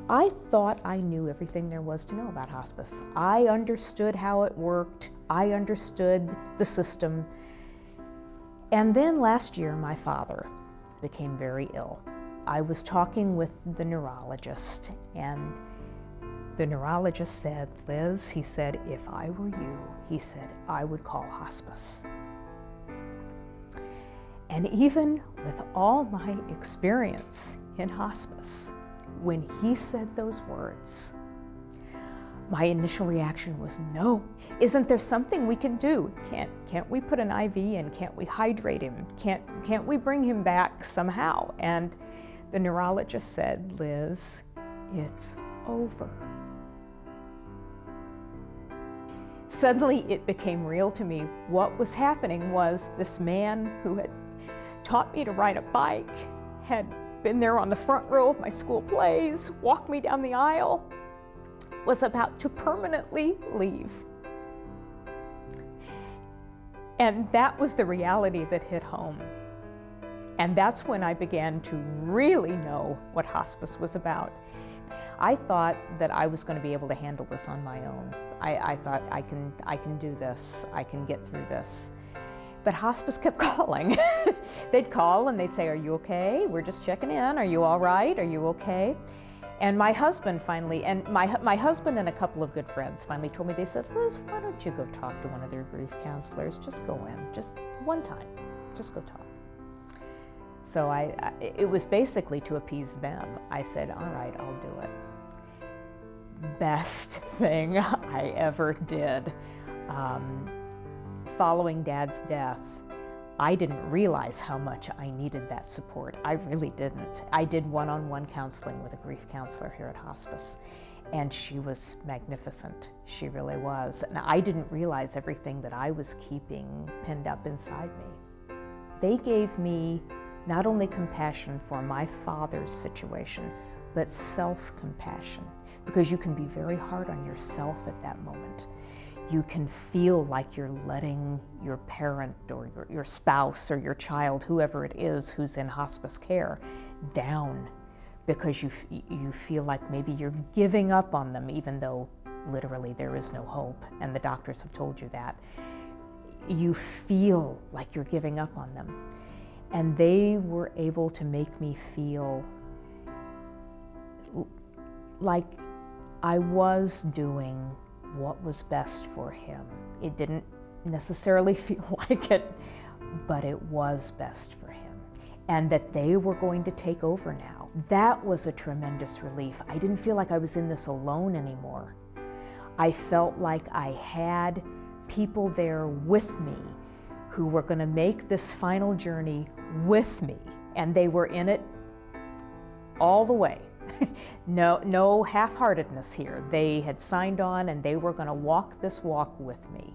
I thought I knew everything there was to know about hospice. I understood how it worked. I understood the system. And then last year, my father became very ill. I was talking with the neurologist, and the neurologist said, "Liz," he said, "if I were you," he said, "I would call hospice." And even with all my experience in hospice, when he said those words, my initial reaction was, no. Isn't there something we can do? Can't we put an IV in? Can't we hydrate him? Can't we bring him back somehow? And the neurologist said, "Liz, it's over." Suddenly it became real to me. What was happening was this man who had taught me to ride a bike, had been there on the front row of my school plays, walked me down the aisle, was about to permanently leave. And that was the reality that hit home. And that's when I began to really know what hospice was about. I thought that I was going to be able to handle this on my own. I thought I can do this, I can get through this. But hospice kept calling. They'd call and they'd say, "Are you okay? We're just checking in. Are you all right? Are you okay?" And my husband finally, and my husband and a couple of good friends finally told me, they said, "Liz, why don't you go talk to one of their grief counselors? Just go in, just one time, just go talk." So it was basically to appease them. I said, "All right, I'll do it." Best thing I ever did. Following Dad's death, I didn't realize how much I needed that support. I really didn't. I did one-on-one counseling with a grief counselor here at hospice, and she was magnificent. She really was. And I didn't realize everything that I was keeping pinned up inside me. They gave me not only compassion for my father's situation, but self-compassion, because you can be very hard on yourself at that moment. You can feel like you're letting your parent or your spouse or your child, whoever it is who's in hospice care, down, because you feel like maybe you're giving up on them, even though literally there is no hope, and the doctors have told you that. You feel like you're giving up on them. And they were able to make me feel like I was doing what was best for him. It didn't necessarily feel like it, but it was best for him. And that they were going to take over now. That was a tremendous relief. I didn't feel like I was in this alone anymore. I felt like I had people there with me who were going to make this final journey with me, and they were in it all the way. No half-heartedness here. They had signed on and they were going to walk this walk with me.